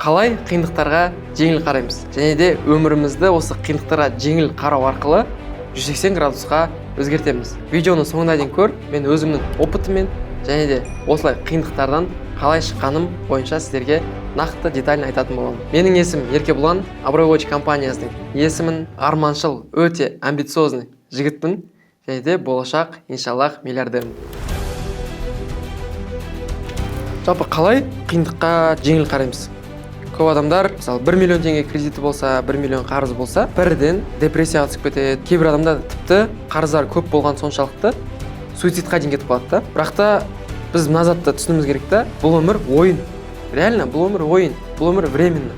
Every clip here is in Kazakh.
қалай қиындықтарға жеңіл қараймыз және де өмірімізді осы қиындықтарға жеңіл қарау арқылы 180 градусқа өзгертеміз. Видеоны соңына дейін көр, мен өзімнің опытыммен және де осылай қиындықтардан қалай шыққаным бойынша сіздерге нақты детально айтатын боламын. Менің есімім Еркебұлан, Аброй компаниясының есімін арманшыл, өте амбициозный жігітпін және де болашақ иншаллах миллиардермін. Жалпы қалай қиындыққа жеңіл қараймыз? Көп адамдар, мысалы 1 миллион теңге кредиті болса, 1 миллион қарыз болса, бірден депрессияға түсіп кетеді. Кейбір адамдар тіпті қарыздар көп болған соншалықты суицидқа дейін кетіп қалады да. Бірақ та біз мына затты түсінуіміз керек та, бұл өмір ойын. Реально, бұл өмір ойын, бұл өмір временно.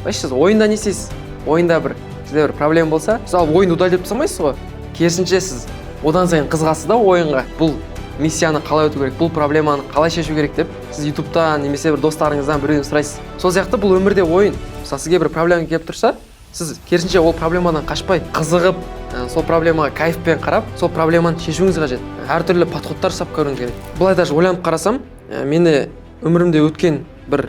Сіз ойында не істейсіз? Ойында сізде бір проблема болса, мысалы ойынды удалить етіп тастамайсыз ғой. Керісінше сіз одан сайын қызығасыз да ойынға. Бұл миссияны қалай өту керек, бұл проблеманы қалай шешу керек деп сіз ютубтан немесе бір достарыңыздан біреуден сұрайсыз. Сол сияқты бұл өмірде ойын. Мысалы сізге бір проблема келіп тұрса, сіз керісінше ол проблемадан қашпай, қызығып, сол проблемаға кайфпен қарап, сол проблеманы шешуіңіз қажет. Әртүрлі подходтар жасап көруіңіз керек. Былай даже ойланып қарасам, мені өмірімде өткен бір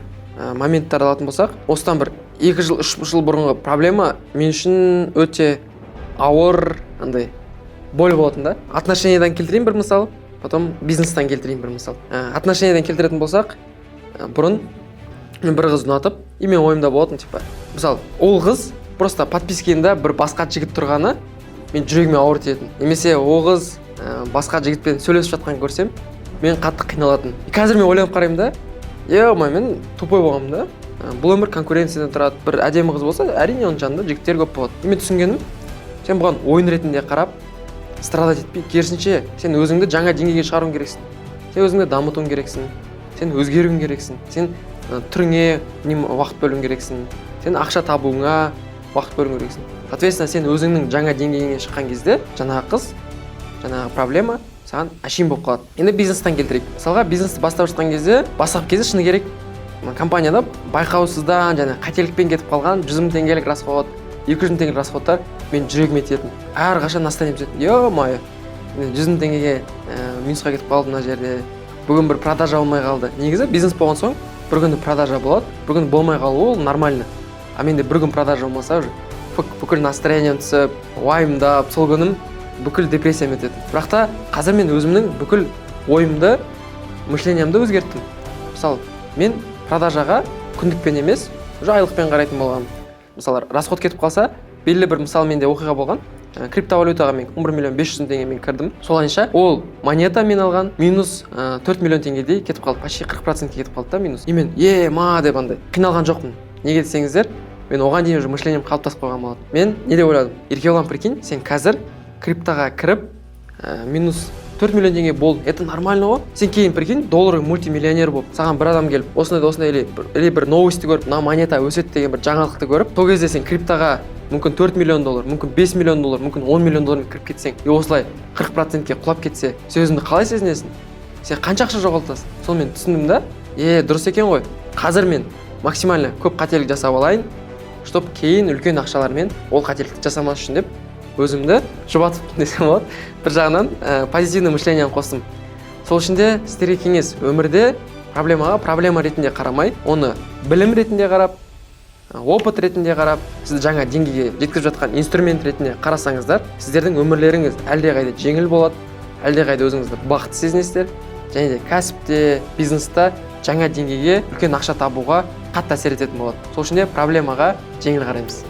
моменттарды алатын болсақ, осыдан бір 2 жыл, 3 жыл бұрынғы проблема мен үшін өте ауыр, боль болатын да. Отношениядан келтірейін бір мысал, потом бизнестан келтірейін бір мысал. Отношениядан келтіретін болсақ, бұрын мен бір қызды ұнатып, мен ойымда болатын, мысалы, ол қыз просто подпискенде бір басқа жігіт тұрғаны мен жүрегіме ауыр тиетін. Немесе ол қыз басқа жігітпен сөйлесіп жатқан көрсем, мен қатты қиналатын. Қазір мен ойланып қараймын да, мен тупой болғанмын да. Бұл өмір конкуренциядан тұрады. Бір әдемі қыз болса, әрине оның жанында жігіттер көп болады. Мен түсінгенім, сен бұған ойын ретінде қарап, страдать етпей, керісінше сен өзіңді жаңа деңгейге шығаруың керексің. Сен өзіңді дамытуың керексің. Сен өзгеруің керексің. Сен түріңе уақыт бөлуің керексің. Сен ақша табуыңа уақыт бөлуің керексің. Соответственно, сен өзіңнің жаңа деңгейіңе шыққан кезде, жаңағы қыз, жаңағы проблема саған әшейін болып қалады. Енді бизнестан келтірейік. Мысалға, бизнесті бастап жатқан кезде, шыны керек, компанияда байқаусыздан және қателікпен кетіп қалған 100 000 теңгелік расход, 200 000 теңгелік расходтар мен жүрегіме тиетін. Әрқашан настроением түсетін. 100 000 теңгеге минусқа кетіп қалды мына жерде. Бүгін бір продажа болмай қалды. Негізі бизнес болған соң бір күні продажа болады, бір күні болмай қалуы ол нормально. А менде бір күн продажа болмаса, бүкіл настроением түсіп, уайымдап, сол күнім бүкіл депрессиямен өтеді. Бірақ та қазір мен өзімнің бүкіл ойымды, мышлениемді өзгерттім. Мысалы, мен продажаға күндікпен емес, айлықпен қарайтын болғанмын. Мысалы, расход кетіп қалса, белгілі бір мысал менде оқиға болған. Криптовалютаға мен 11 миллион 500 теңге мен кірдім. Солайынша ол монета мен алған минус 4 миллион теңгедей кетіп қалды. Почти 40% кетіп қалды да минус. И мен деп андай қиналған жоқпын. Неге десеңіздер, мен оған дейін уже мышлением қалыптасып қойған болатын. Мен не деп ойладым? Еркебұлан, прикинь, сен қазір криптоға кіріп минус 4 миллион теңге болды. Это нормально ғой. Сен кейін прикинь, доллары мультимиллионер болып, саған бір адам келіп, осындай или бір новости көріп, мына монета өседі деген бір жаңалықты көріп, сол кезде сен криптоға мүмкін 4 миллион доллар, мүмкін 5 миллион доллар, мүмкін 10 миллион доллармен кіріп кетсең, осылай 40%-ке құлап кетсе, сен өзіңді қалай сезінесің? Сен қанша ақша жоғалтасың? Сол мен түсіндім да, дұрыс екен ғой. Қазір мен максимально көп қателік жасап алайын, чтоб кейін үлкен ақшалармен ол қателікті жасамас үшін деп өзімді жұбатып десем болады. Бір жағынан позитивный мышленияны қостым. Сол үшін де сіздерге кеңес, өмірде проблемаға проблема ретінде қарамай, оны білім ретінде қарап, опыт ретінде қарап, сізді жаңа деңгейге жеткізіп жатқан инструмент ретінде қарасаңыздар, сіздердің өмірлеріңіз әлдеқайда жеңіл болады, әлдеқайда өзіңізді бақытты сезінесіздер, және де кәсіпте, бизнесте жаңа деңгейге үлкен ақша табуға қатты әсер ететін болады. Сол үшін де проблемаға жеңіл қараймыз.